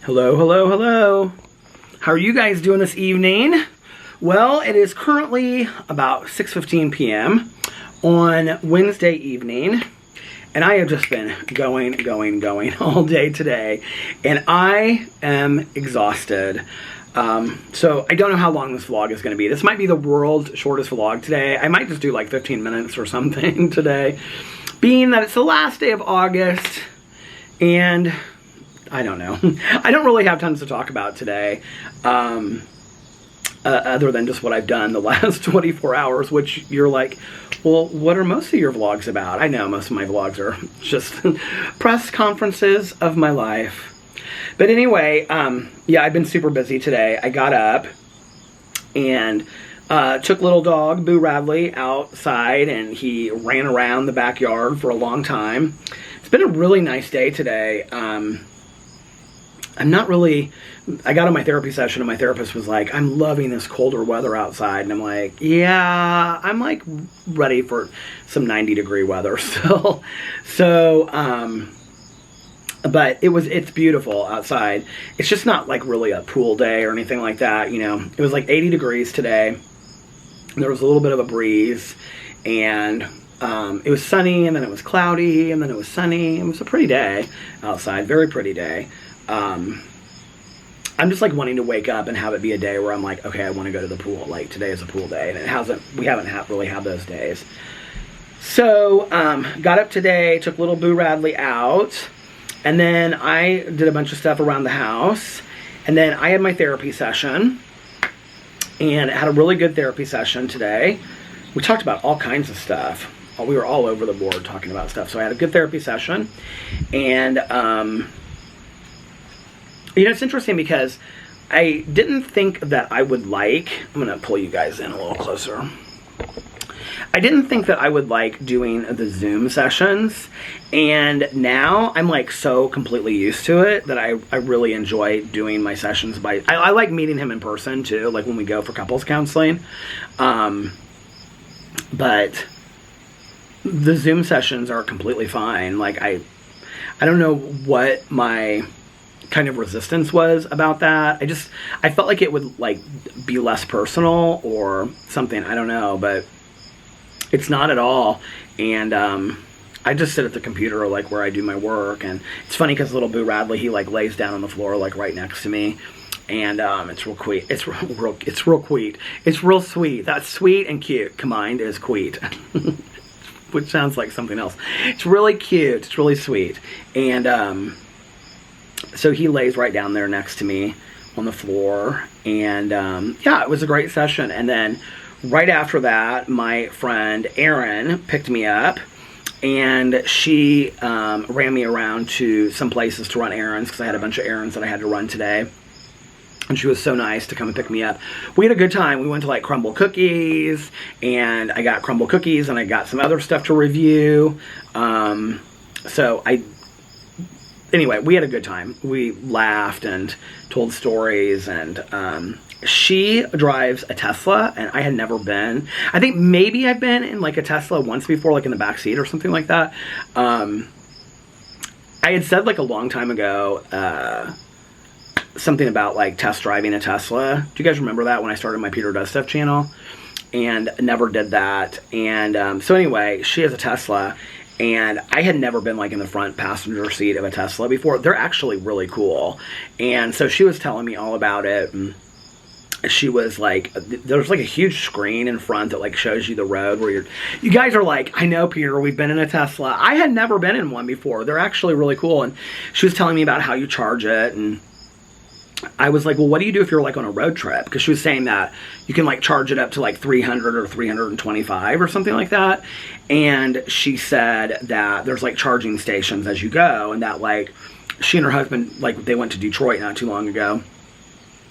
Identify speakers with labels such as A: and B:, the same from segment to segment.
A: Hello, hello, hello. How are you guys doing this evening? Well, it is currently about 6:15 p.m. on Wednesday evening, and I have just been going all day today, and I am exhausted. So I don't know how long this vlog is going to be. This might be the world's shortest vlog today. I might just do like 15 minutes or something today, being that it's the last day of August, and I don't know. I don't really have tons to talk about today, other than just what I've done the last 24 hours, which you're like, well, what are most of your vlogs about? I know most of my vlogs are just press conferences of my life. But anyway, yeah, I've been super busy today. I got up and took little dog, Boo Radley, outside, and he ran around the backyard for a long time. It's been a really nice day today. I got on my therapy session and my therapist was like, I'm loving this colder weather outside. And I'm like, yeah, I'm like ready for some 90-degree weather still. So, but it's beautiful outside. It's just not like really a pool day or anything like that. You know, it was like 80 degrees today. There was a little bit of a breeze, and it was sunny, and then it was cloudy, and then it was sunny. It was a pretty day outside, very pretty day. I'm just like wanting to wake up and have it be a day where I'm like, okay, I want to go to the pool. Like today is a pool day, and we haven't really had those days. So, got up today, took little Boo Radley out, and then I did a bunch of stuff around the house, and then I had my therapy session, and I had a really good therapy session today. We talked about all kinds of stuff. We were all over the board talking about stuff. So I had a good therapy session, and you know, it's interesting because I didn't think that I would like, I'm going to pull you guys in a little closer. I didn't think that I would like doing the Zoom sessions, and now I'm like so completely used to it that I really enjoy doing my sessions I like meeting him in person too, like when we go for couples counseling. But the Zoom sessions are completely fine. Like I don't know what my kind of resistance was about that. I felt like it would like be less personal or something. I don't know, but it's not at all. And I just sit at the computer like where I do my work, and it's funny because little Boo Radley, he like lays down on the floor like right next to me, and it's real sweet. It's real sweet. That's sweet and cute combined is sweet. Which sounds like something else. It's really cute. It's really sweet. And so he lays right down there next to me on the floor, and yeah, it was a great session. And then right after that, my friend Erin picked me up, and she ran me around to some places to run errands, because I had a bunch of errands that I had to run today. And she was so nice to come and pick me up. We had a good time. We went to like Crumble Cookies, and I got Crumble Cookies, and I got some other stuff to review. Anyway, we had a good time. We laughed and told stories, and she drives a Tesla, and I had never been. I think maybe I've been in like a Tesla once before, like in the back seat or something like that. I had said like a long time ago something about like test driving a Tesla. Do you guys remember that when I started my Peter Does Stuff channel? And never did that. And so anyway, she has a Tesla, and I had never been like in the front passenger seat of a Tesla before. They're actually really cool. And so she was telling me all about it, and she was like, there's like a huge screen in front that like shows you the road where you guys are like, I know, Peter, we've been in a Tesla. I had never been in one before. They're actually really cool. And she was telling me about how you charge it, and I was like, well, what do you do if you're like on a road trip? Because she was saying that you can like charge it up to like 300 or 325 or something like that. And she said that there's like charging stations as you go, and that like she and her husband, like they went to Detroit not too long ago,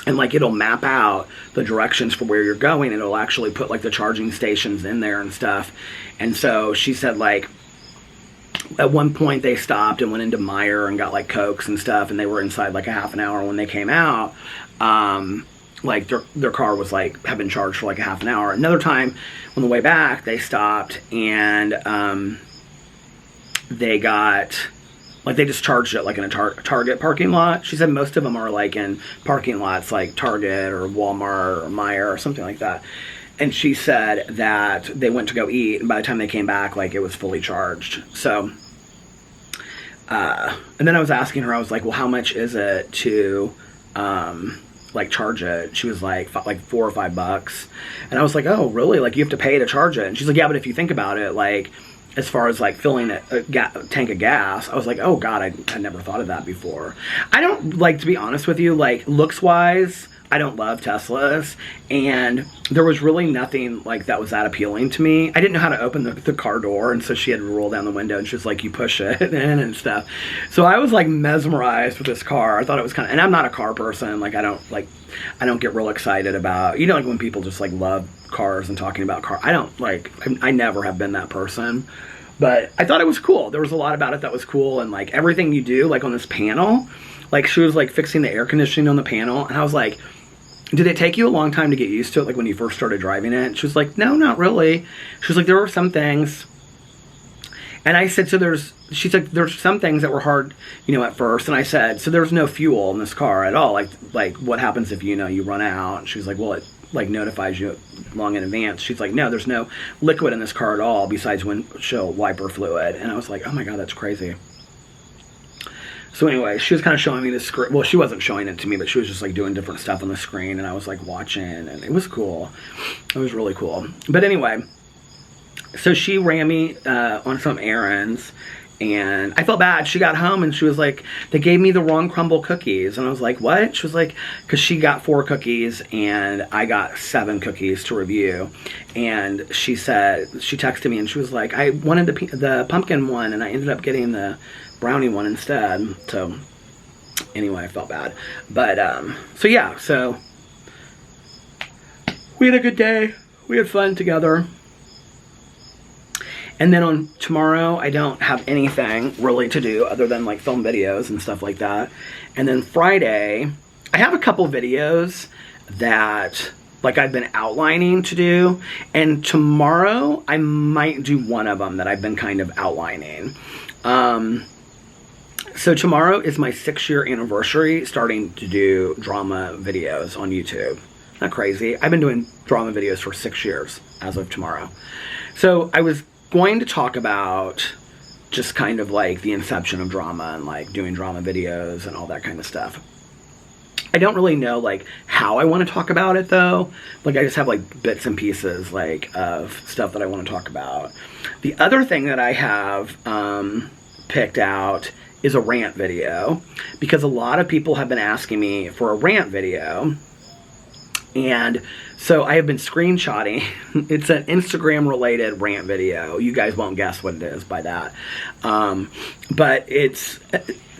A: and like it'll map out the directions for where you're going, and it'll actually put like the charging stations in there and stuff. And so she said like at one point they stopped and went into Meijer and got like Cokes and stuff, and they were inside like a half an hour. When they came out, like their car was like had been charged for like a half an hour. Another time on the way back they stopped, and they got Like they just charged it like in a Target parking lot. She said most of them are like in parking lots like Target or Walmart or Meijer or something like that. And she said that they went to go eat, and by the time they came back, like it was fully charged. So, and then I was asking her, I was like, well, how much is it to like charge it? She was like $4 or $5. And I was like, oh, really? Like you have to pay to charge it? And she's like, yeah, but if you think about it, like as far as like filling a tank of gas, I was like, oh God, I never thought of that before. I don't, like, to be honest with you, like looks wise, I don't love Teslas, and there was really nothing like that was that appealing to me. I didn't know how to open the car door, and so she had to roll down the window, and she was like, you push it in and stuff. So I was like mesmerized with this car. I thought it was kind of, and I'm not a car person. Like I don't get real excited about, you know, like when people just like love cars and talking about cars. I don't like, I never have been that person. But I thought it was cool. There was a lot about it that was cool, and like everything you do, like on this panel, like she was like fixing the air conditioning on the panel, and I was like, did it take you a long time to get used to it, like when you first started driving it? And she was like, no, not really. She was like, there were some things. And I said, she's like, there's some things that were hard, you know, at first. And I said, so there's no fuel in this car at all. Like what happens if, you know, you run out? And she was like, well, it like notifies you long in advance. She's like, no, there's no liquid in this car at all besides windshield wiper fluid. And I was like, oh my God, that's crazy. So anyway, she was kind of showing me the screen. Well, she wasn't showing it to me, but she was just like doing different stuff on the screen, and I was like watching, and it was cool. It was really cool. But anyway, so she ran me on some errands, and I felt bad. She got home, and she was like, they gave me the wrong crumble cookies. And I was like, what? She was like, because she got 4 cookies, and I got 7 cookies to review. And she said, she texted me, and she was like, I wanted the pumpkin one, and I ended up getting the brownie one instead. So anyway, I felt bad. But so yeah, so we had a good day. We had fun together. And then on tomorrow, I don't have anything really to do other than like film videos and stuff like that. And then Friday, I have a couple videos that like I've been outlining to do. And tomorrow, I might do one of them that I've been kind of outlining. So tomorrow is my 6-year anniversary starting to do drama videos on YouTube. Not crazy. I've been doing drama videos for 6 years as of tomorrow. So I was going to talk about just kind of like the inception of drama and like doing drama videos and all that kind of stuff. I don't really know like how I want to talk about it though. Like I just have like bits and pieces like of stuff that I want to talk about. The other thing that I have picked out is a rant video, because a lot of people have been asking me for a rant video. And so I have been screenshotting. It's an Instagram related rant video. You guys won't guess what it is by that. But it's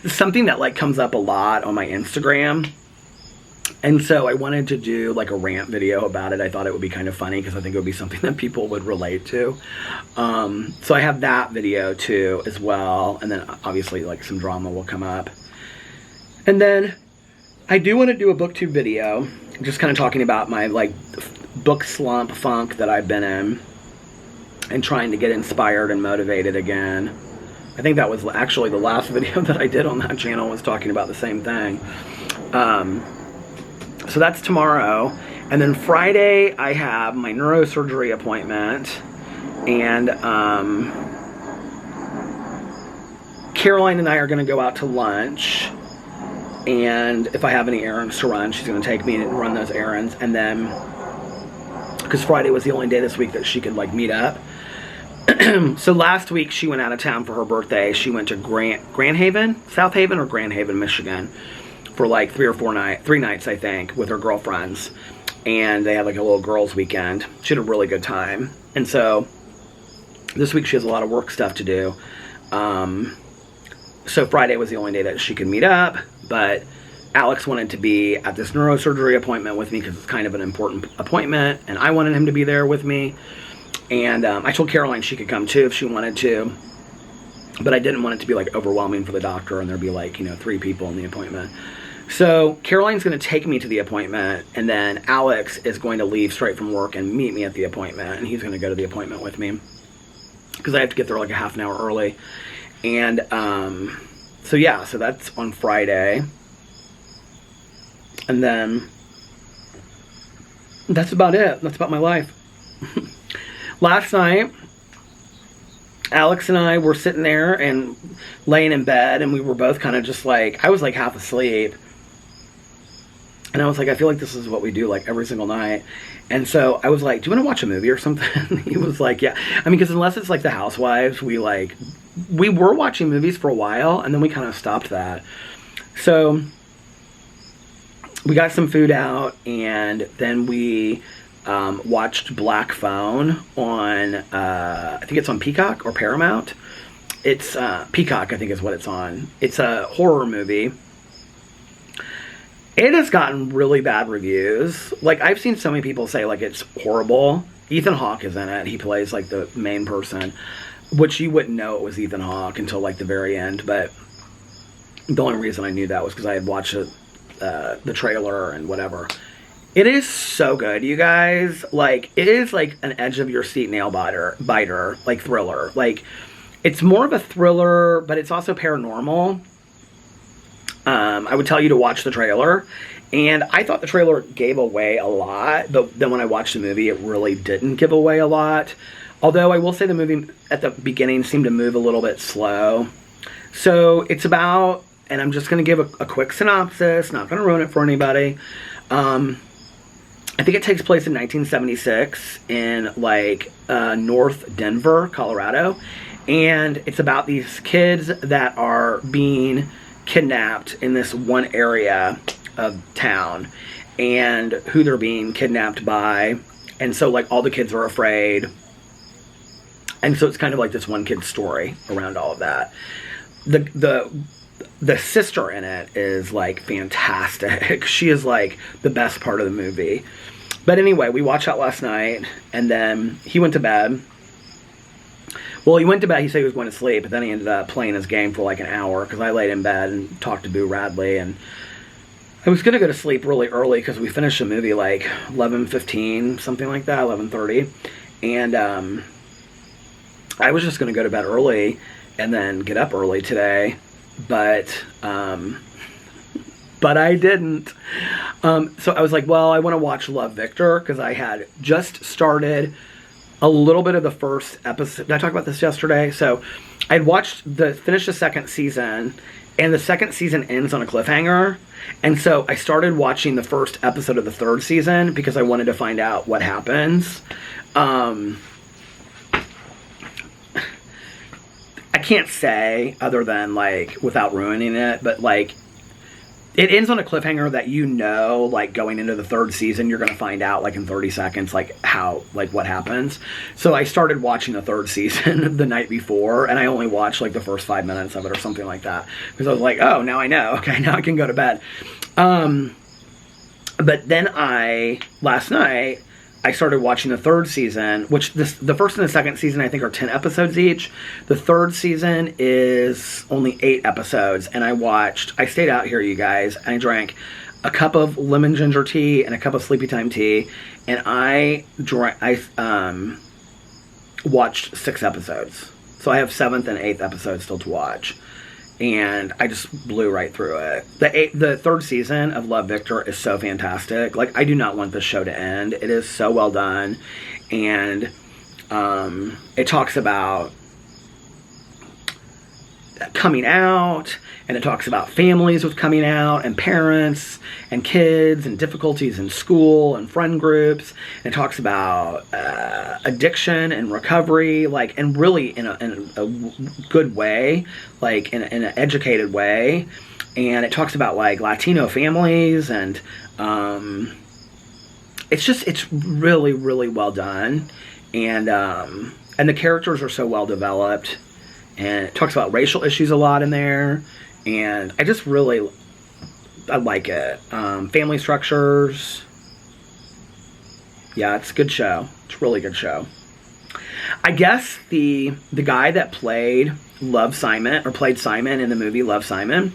A: something that like comes up a lot on my Instagram. And so I wanted to do like a rant video about it. I thought it would be kind of funny because I think it would be something that people would relate to. So I have that video too as well. And then obviously like some drama will come up. And then I do want to do a booktube video, just kind of talking about my like book slump funk that I've been in and trying to get inspired and motivated again. I think that was actually the last video that I did on that channel was talking about the same thing. So that's tomorrow. And then Friday, I have my neurosurgery appointment. And Caroline and I are going to go out to lunch. And if I have any errands to run, she's going to take me and run those errands. And then, because Friday was the only day this week that she could like meet up. So last week she went out of town for her birthday. She went to Grand Haven, South Haven or Grand Haven, Michigan, for like 3 nights, I think, with her girlfriends. And they had like a little girls' weekend. She had a really good time. And so this week she has a lot of work stuff to do. So Friday was the only day that she could meet up. But Alex wanted to be at this neurosurgery appointment with me because it's kind of an important appointment. And I wanted him to be there with me. And I told Caroline she could come too if she wanted to. But I didn't want it to be like overwhelming for the doctor and there'd be like, 3 people in the appointment. So Caroline's going to take me to the appointment, and then Alex is going to leave straight from work and meet me at the appointment, and he's going to go to the appointment with me because I have to get there like a half an hour early. And So yeah, so that's on Friday. And then that's about it. That's about my life. Last night, Alex and I were sitting there and laying in bed, and we were both kind of just like, I was like half asleep. And I was like, I feel like this is what we do like every single night. And so I was like, do you want to watch a movie or something? He was like, yeah. I mean, because unless it's like The Housewives, we were watching movies for a while, and then we kind of stopped that. So we got some food out, and then we watched Black Phone on, I think it's on Peacock or Paramount. It's Peacock, I think is what it's on. It's a horror movie. It has gotten really bad reviews. Like, I've seen so many people say, like, it's horrible. Ethan Hawke is in it. He plays, like, the main person, which you wouldn't know it was Ethan Hawke until, like, the very end. But the only reason I knew that was because I had watched the trailer and whatever. It is so good, you guys. Like, it is, like, an edge-of-your-seat nail-biter, like, thriller. Like, it's more of a thriller, but it's also paranormal. I would tell you to watch the trailer, and I thought the trailer gave away a lot, but then when I watched the movie, it really didn't give away a lot. Although I will say the movie at the beginning seemed to move a little bit slow. So it's about, and I'm just going to give a quick synopsis, not going to ruin it for anybody. I think it takes place in 1976 in like North Denver, Colorado, and it's about these kids that are being kidnapped in this one area of town, and who they're being kidnapped by, and so like all the kids are afraid, and so it's kind of like this one kid's story around all of that. The sister in it is like fantastic. She is like the best part of the movie. But anyway, we watched that last night, and then he went to bed. Well, he went to bed, he said he was going to sleep, but then he ended up playing his game for like an hour, because I laid in bed and talked to Boo Radley, and I was going to go to sleep really early, because we finished the movie like 11:15, something like that, 11:30, and I was just going to go to bed early, and then get up early today, but I didn't. So I was like, well, I want to watch Love, Victor, because I had just started a little bit of the first episode. Did I talk about this yesterday? So I'd finished the second season, and the second season ends on a cliffhanger. And so I started watching the first episode of the third season because I wanted to find out what happens. I can't say other than like without ruining it, but like it ends on a cliffhanger that like going into the third season, you're going to find out like in 30 seconds, like what happens. So I started watching the third season the night before, and I only watched like the first 5 minutes of it or something like that. Because I was like, oh, now I know. Okay, now I can go to bed. But then last night, I started watching the third season, which the first and the second season I think are 10 episodes each. The third season is only 8 episodes, and I stayed out here, you guys, and I drank a cup of lemon ginger tea and a cup of sleepy time tea, and I watched 6 episodes. So I have 7th and 8th episodes still to watch. And I just blew right through it. The third season of Love, Victor is so fantastic. Like, I do not want this show to end. It is so well done. And it talks about coming out, and it talks about families with coming out, and parents and kids and difficulties in school and friend groups. And it talks about addiction and recovery, like, and really in a good way, like in an educated way. And it talks about like Latino families, and it's really, really well done. And the characters are so well developed. And it talks about racial issues a lot in there. And I just really, I like it. Family structures. Yeah, it's a good show. It's a really good show. I guess the guy that played played Simon in the movie Love, Simon,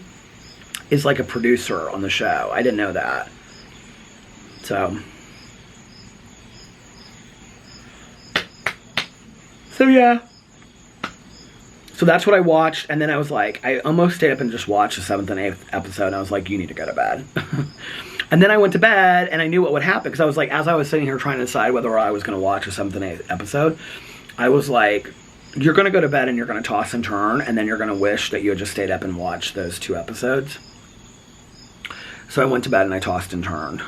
A: is like a producer on the show. I didn't know that. So yeah. So that's what I watched, and then I was like, I almost stayed up and just watched the 7th and 8th episode, and I was like, you need to go to bed. And then I went to bed, and I knew what would happen, because I was like, as I was sitting here trying to decide whether I was going to watch the 7th and 8th episode, I was like, you're going to go to bed, and you're going to toss and turn, and then you're going to wish that you had just stayed up and watched those 2 episodes. So I went to bed, and I tossed and turned.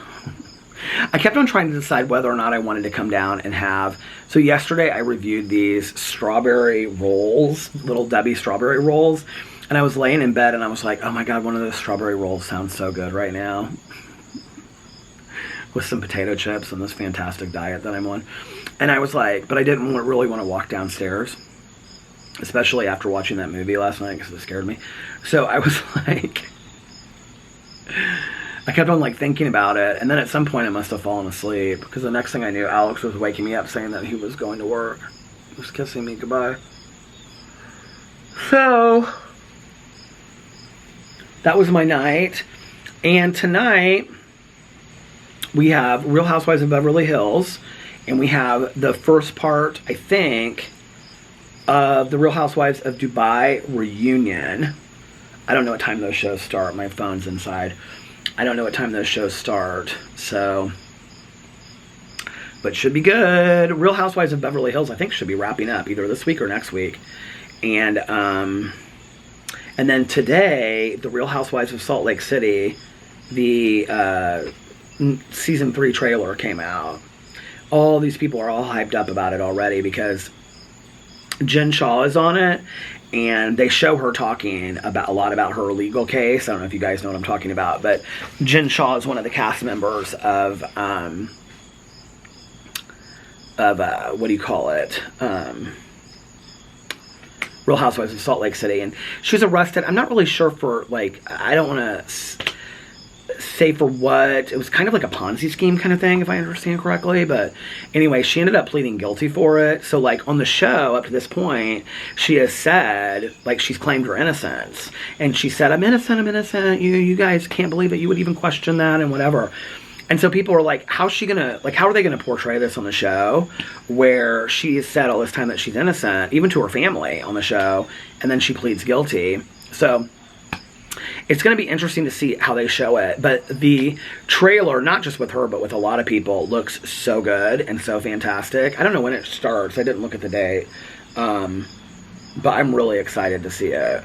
A: I kept on trying to decide whether or not I wanted to come down and have... So yesterday I reviewed these strawberry rolls, Little Debbie strawberry rolls, and I was laying in bed and I was like, oh my god, one of those strawberry rolls sounds so good right now. With some potato chips and this fantastic diet that I'm on. And I was like, but I didn't really want to walk downstairs, especially after watching that movie last night because it scared me. So I was like... I kept on like thinking about it, and then at some point I must have fallen asleep, because the next thing I knew, Alex was waking me up saying that he was going to work. He was kissing me goodbye. So that was my night, and tonight we have Real Housewives of Beverly Hills, and we have the first part, I think, of the Real Housewives of Dubai reunion. I don't know what time those shows start. My phone's inside. I don't know what time those shows start, so, but should be good. Real Housewives of Beverly Hills, I think, should be wrapping up either this week or next week. And then today, the Real Housewives of Salt Lake City, the season 3 trailer came out. All these people are all hyped up about it already because Jen Shaw is on it. And they show her talking a lot about her legal case. I don't know if you guys know what I'm talking about, but Jen Shaw is one of the cast members of what do you call it? Real Housewives of Salt Lake City, and she was arrested. I'm not really sure for, like, I don't want to say for what. It was kind of like a Ponzi scheme kind of thing, if I understand correctly. But anyway, she ended up pleading guilty for it. So, like, on the show up to this point, she has said, like, she's claimed her innocence. And she said, I'm innocent. You guys can't believe that you would even question that and whatever. And so people are like, how are they gonna portray this on the show where she has said all this time that she's innocent, even to her family on the show, and then she pleads guilty. So it's going to be interesting to see how they show it. But the trailer, not just with her, but with a lot of people, looks so good and so fantastic. I don't know when it starts. I didn't look at the date. But I'm really excited to see it.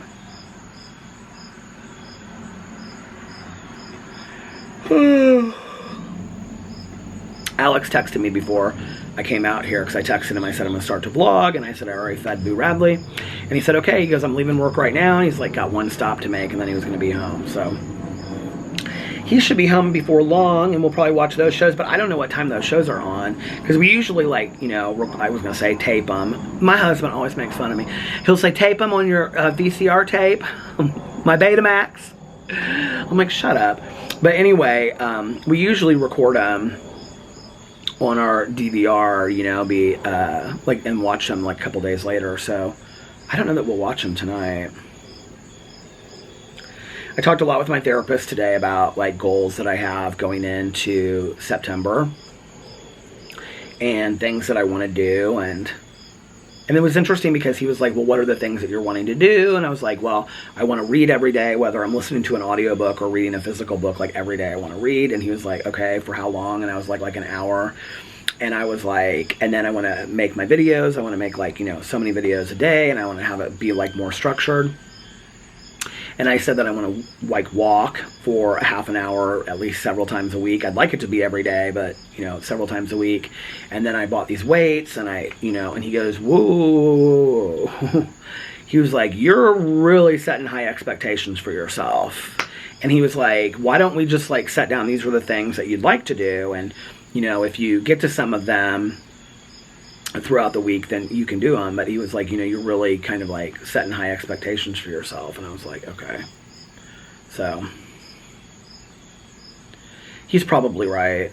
A: Alex texted me before I came out here because I texted him. I said I'm going to start to vlog, and I said I already fed Boo Radley, and he said okay. He goes, I'm leaving work right now. And he's like got one stop to make, and then he was going to be home. So he should be home before long, and we'll probably watch those shows. But I don't know what time those shows are on because we usually, like, you know, I was going to say tape them. My husband always makes fun of me. He'll say tape them on your VCR tape, my Betamax. I'm like, shut up. But anyway, we usually record them on our DVR, you know, like, and watch them like a couple days later. So I don't know that we'll watch them tonight. I talked a lot with my therapist today about, like, goals that I have going into September and things that I want to do, and it was interesting because he was like, well, what are the things that you're wanting to do? And I was like, well, I want to read every day, whether I'm listening to an audiobook or reading a physical book, like every day I want to read. And he was like, okay, for how long? And I was like an hour. And I was like, and then I want to make my videos. I want to make, like, you know, so many videos a day, and I want to have it be, like, more structured. And I said that I want to, like, walk for a half an hour at least several times a week. I'd like it to be every day, but, you know, several times a week. And then I bought these weights, and and he goes, whoa. He was like, you're really setting high expectations for yourself. And he was like, why don't we just, like, set down, these are the things that you'd like to do, and, you know, if you get to some of them throughout the week, then you can do them. But he was like, you know, you're really kind of, like, setting high expectations for yourself. And I was like, okay. So he's probably right.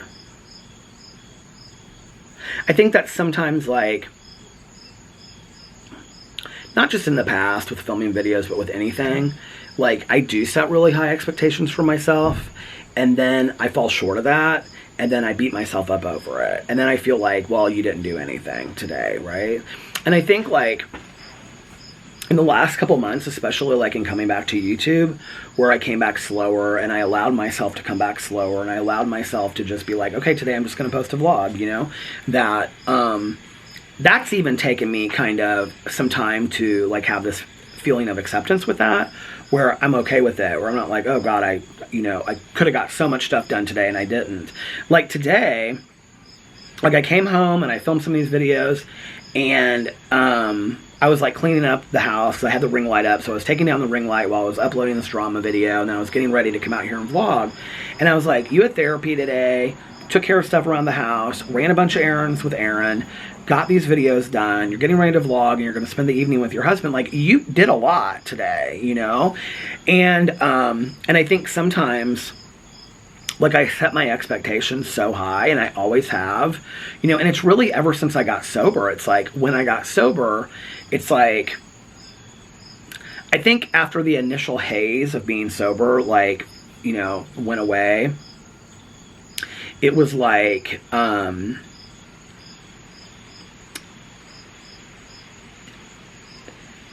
A: I think that sometimes, like, not just in the past with filming videos, but with anything, like, I do set really high expectations for myself, and then I fall short of that. And then I beat myself up over it. And then I feel like, well, you didn't do anything today, right? And I think, like, in the last couple months, especially like in coming back to YouTube, where I came back slower and I allowed myself to come back slower and I allowed myself to just be like, okay, today I'm just going to post a vlog, you know, that, that's even taken me kind of some time to like have this feeling of acceptance with that, where I'm okay with it, where I'm not like, oh God, I could have got so much stuff done today and I didn't. Like today, like I came home and I filmed some of these videos and, I was like cleaning up the house. I had the ring light up, so I was taking down the ring light while I was uploading this drama video, and then I was getting ready to come out here and vlog. And I was like, you had therapy today, took care of stuff around the house, ran a bunch of errands with Aaron, got these videos done, you're getting ready to vlog, and you're going to spend the evening with your husband. Like, you did a lot today, you know? And I think sometimes, like, I set my expectations so high, and I always have, you know, and it's really ever since I got sober. It's like, when I got sober, it's like, I think after the initial haze of being sober, like, you know, went away, it was like,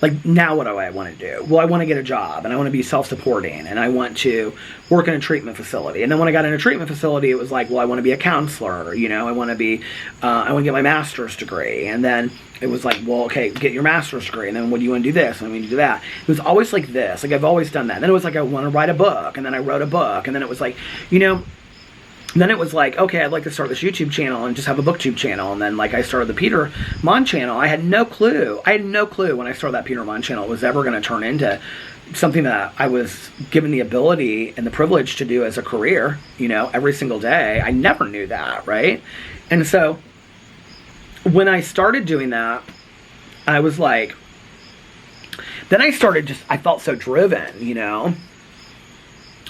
A: like, now what do I want to do? Well, I want to get a job, and I want to be self-supporting, and I want to work in a treatment facility. And then when I got in a treatment facility, it was like, well, I want to be a counselor, you know, I want to get my master's degree. And then it was like, well, okay, get your master's degree, and then what do you want to do this, and when you do that? It was always like this. Like, I've always done that. And then it was like, I want to write a book, and then I wrote a book, and then it was like, you know, then it was like, okay, I'd like to start this YouTube channel and just have a booktube channel. And then like I started the Peter Monn channel. I had no clue. I had no clue when I started that Peter Monn channel it was ever going to turn into something that I was given the ability and the privilege to do as a career, you know, every single day. I never knew that, right? And so when I started doing that, I was like, then I felt so driven, you know?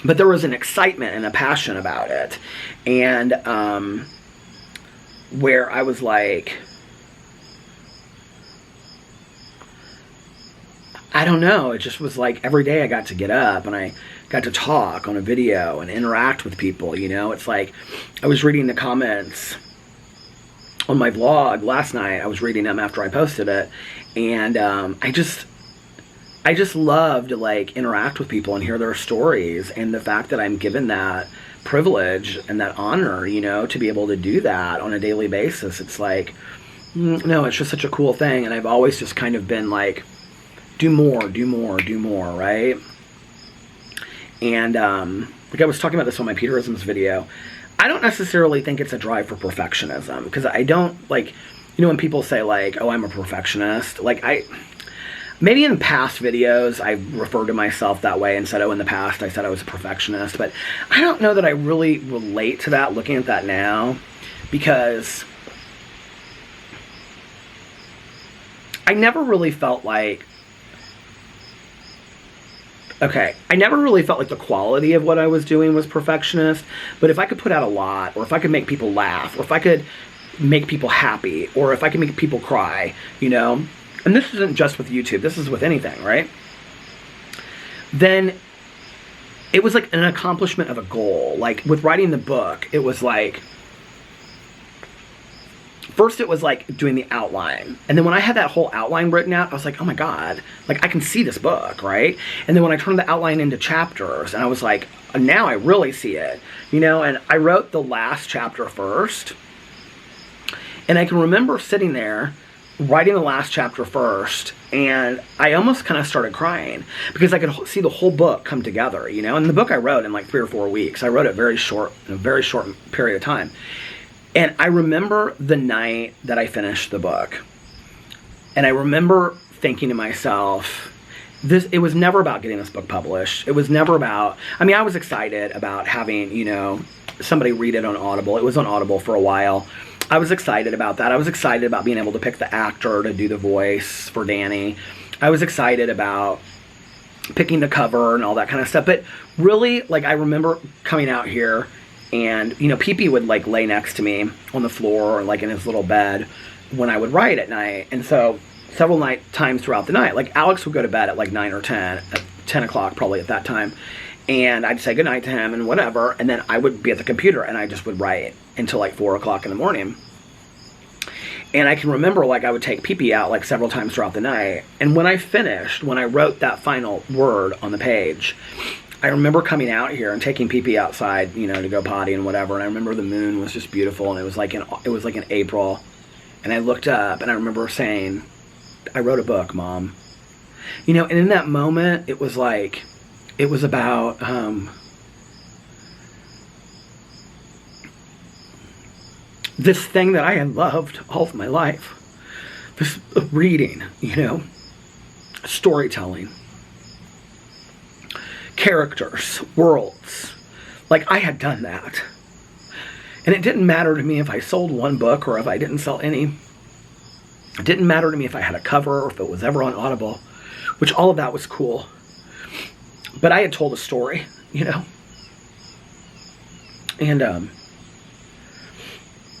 A: But there was an excitement and a passion about it. And where I was like, I don't know, it just was like every day I got to get up and I got to talk on a video and interact with people, you know? It's like, I was reading the comments on my vlog last night. I was reading them after I posted it. And I just love to like interact with people and hear their stories, and the fact that I'm given that privilege and that honor, you know, to be able to do that on a daily basis. It's like, no, it's just such a cool thing. And I've always just kind of been like, do more, right? And like I was talking about this on my Peterisms video, I don't necessarily think it's a drive for perfectionism, because I don't, like, you know, when people say like, oh, I'm a perfectionist, like maybe in past videos, I referred to myself that way and said, oh, in the past, I said I was a perfectionist. But I don't know that I really relate to that looking at that now, because I never really felt like, I never really felt like the quality of what I was doing was perfectionist. But if I could put out a lot, or if I could make people laugh, or if I could make people happy, or if I could make people cry, you know, and this isn't just with YouTube, this is with anything, right? Then it was like an accomplishment of a goal. Like with writing the book, it was like, first it was like doing the outline. And then when I had that whole outline written out, I was like, oh my God, like I can see this book, right? And then when I turned the outline into chapters, and I was like, now I really see it, you know? And I wrote the last chapter first. And I can remember sitting there writing the last chapter first, and I almost kind of started crying because I could see the whole book come together, you know? And the book I wrote in like 3 or 4 weeks. I wrote it in a very short period of time. And I remember the night that I finished the book, and I remember thinking to myself, it was never about getting this book published. It was never about, I mean, I was excited about having, you know, somebody read it on Audible. It was on Audible for a while. I was excited about that. I was excited about being able to pick the actor to do the voice for Danny. I was excited about picking the cover and all that kind of stuff. But really, like, I remember coming out here and, you know, Pee-Pee would, like, lay next to me on the floor or, like, in his little bed when I would write at night. And so several times throughout the night, like, Alex would go to bed at, like, 9 or 10, at 10 o'clock probably at that time. And I'd say goodnight to him and whatever, and then I would be at the computer and I just would write until like 4 o'clock in the morning. And I can remember, like, I would take pee-pee out, like, several times throughout the night. And when I finished, when I wrote that final word on the page, I remember coming out here and taking pee-pee outside, you know, to go potty and whatever. And I remember the moon was just beautiful, and it was like in April. And I looked up, and I remember saying, I wrote a book, Mom. You know, and in that moment, it was like, it was about, this thing that I had loved all of my life. This reading, you know, storytelling, characters, worlds. Like, I had done that. And it didn't matter to me if I sold one book or if I didn't sell any. It didn't matter to me if I had a cover or if it was ever on Audible, which all of that was cool. But I had told a story, you know.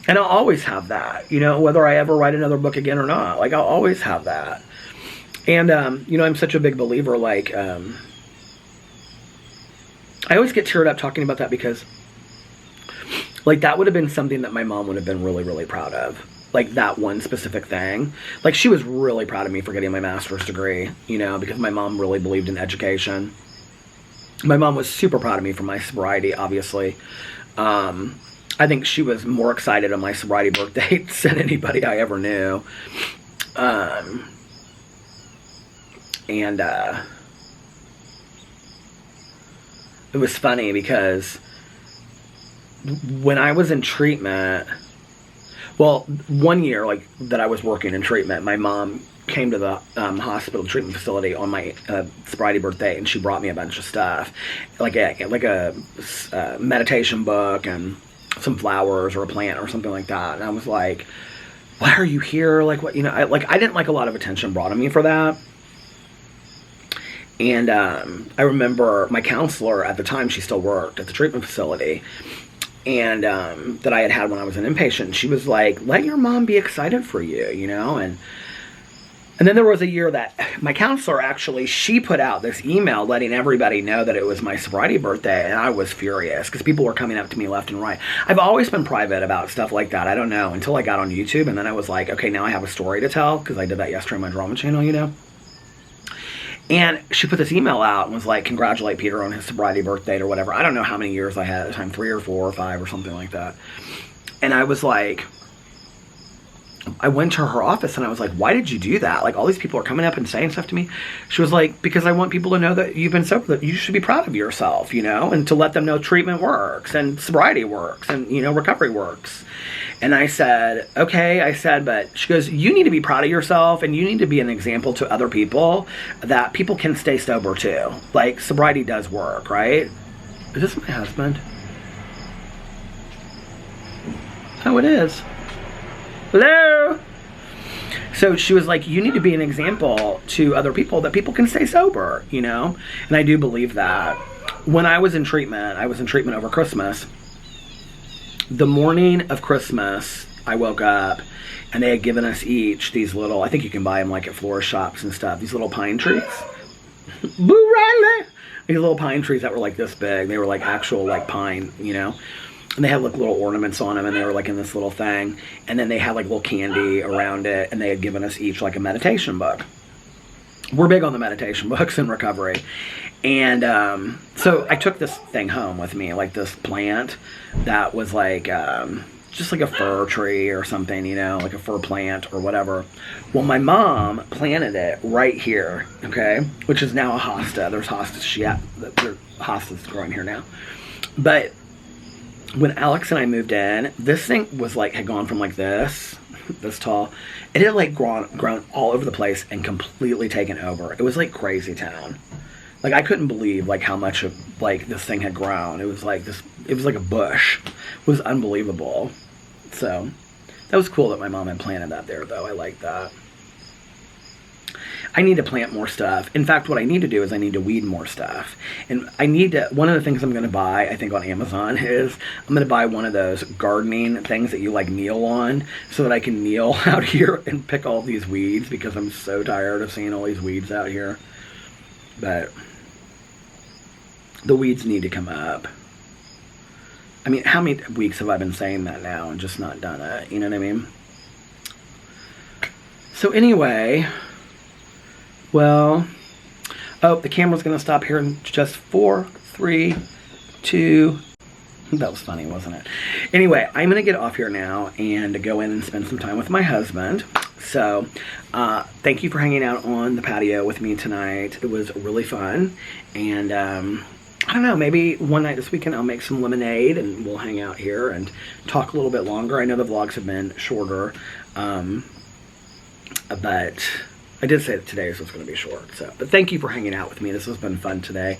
A: And I'll always have that, you know, whether I ever write another book again or not. Like, I'll always have that. And, you know, I'm such a big believer, like, I always get teared up talking about that because, like, that would have been something that my mom would have been really, really proud of. Like, that one specific thing. Like, she was really proud of me for getting my master's degree, you know, because my mom really believed in education. My mom was super proud of me for my sobriety, obviously. I think she was more excited on my sobriety birthday than anybody I ever knew. It was funny because when I was in treatment, well, 1 year, like, that I was working in treatment, my mom came to the hospital treatment facility on my sobriety birthday, and she brought me a bunch of stuff, like a meditation book and some flowers or a plant or something like that. And I was like, why are you here? Like, what, you know, I didn't like a lot of attention brought on me for that. And I remember my counselor at the time, she still worked at the treatment facility, and that I had when I was an inpatient. She was like, let your mom be excited for you, you know. And then there was a year that my counselor actually, she put out this email letting everybody know that it was my sobriety birthday, and I was furious because people were coming up to me left and right. I've always been private about stuff like that. I don't know, until I got on YouTube, and then I was like, okay, now I have a story to tell, because I did that yesterday on my drama channel, you know. And she put this email out and was like, congratulate Peter on his sobriety birthday or whatever. I don't know how many years I had at the time, 3 or 4 or 5 or something like that. And I was like, I went to her office and I was like, why did you do that? Like, all these people are coming up and saying stuff to me. She was like, because I want people to know that you've been sober, that you should be proud of yourself, you know, and to let them know treatment works and sobriety works and, you know, recovery works. And I said, okay, I said, but she goes, you need to be proud of yourself, and you need to be an example to other people that people can stay sober too. Like, sobriety does work, right? Is this my husband? Oh, it is. Hello? So she was like, you need to be an example to other people that people can stay sober, you know? And I do believe that. When I was in treatment over Christmas. The morning of Christmas, I woke up and they had given us each these little, I think you can buy them like at florist shops and stuff, these little pine trees. Boo Riley! These little pine trees that were like this big. They were like actual like pine, you know? And they had like little ornaments on them, and they were like in this little thing. And then they had like little candy around it, and they had given us each like a meditation book. We're big on the meditation books in recovery. And so I took this thing home with me, like this plant that was like just like a fir tree or something, you know, like a fir plant or whatever. Well, my mom planted it right here, okay, which is now a hosta. There's hostas, there's hostas growing here now. But when Alex and I moved in, this thing was like, had gone from like this tall. It had like grown all over the place and completely taken over. It was like crazy town. Like, I couldn't believe like how much of like this thing had grown. It was like this, it was like a bush. It was unbelievable. So that was cool that my mom had planted that there, though. I like that. I need to plant more stuff. In fact, what I need to do is I need to weed more stuff. And I need to, one of the things I'm going to buy, I think on Amazon, is I'm going to buy one of those gardening things that you like kneel on, so that I can kneel out here and pick all these weeds, because I'm so tired of seeing all these weeds out here. But the weeds need to come up. I mean, how many weeks have I been saying that now and just not done it? You know what I mean? So anyway, well, oh, the camera's going to stop here in just 4, 3, 2. That was funny, wasn't it? Anyway, I'm going to get off here now and go in and spend some time with my husband. So, thank you for hanging out on the patio with me tonight. It was really fun. And, I don't know, maybe one night this weekend I'll make some lemonade and we'll hang out here and talk a little bit longer. I know the vlogs have been shorter, but I did say that today's was going to be short. So, but thank you for hanging out with me. This has been fun today.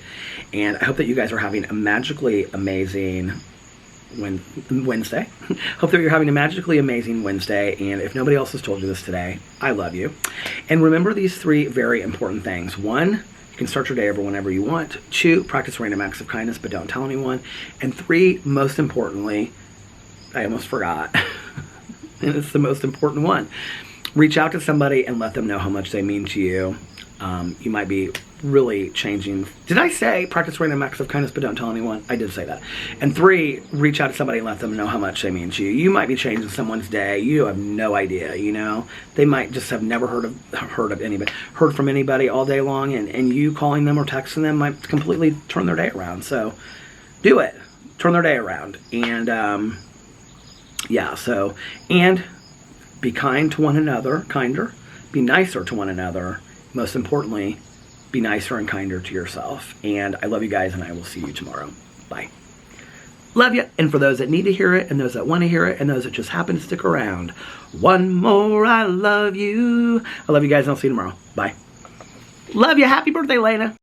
A: And I hope that you guys are having a magically amazing Wednesday. Hope that you're having a magically amazing Wednesday. And if nobody else has told you this today, I love you. And remember these 3 very important things. 1, you can start your day over whenever you want. 2, practice random acts of kindness, but don't tell anyone. And 3, most importantly, I almost forgot. And it's the most important one. Reach out to somebody and let them know how much they mean to you. You might be really changing. Did I say practice random acts of kindness but don't tell anyone? I did say that. And 3, reach out to somebody and let them know how much they mean to you. You might be changing someone's day. You have no idea, you know. They might just have never heard from anybody all day long, and you calling them or texting them might completely turn their day around. So do it. Turn their day around. And yeah, so, and be kind to one another, kinder. Be nicer to one another. Most importantly, be nicer and kinder to yourself. And I love you guys, and I will see you tomorrow. Bye. Love you. And for those that need to hear it, and those that want to hear it, and those that just happen to stick around, one more, I love you. I love you guys, and I'll see you tomorrow. Bye. Love you. Happy birthday, Lena.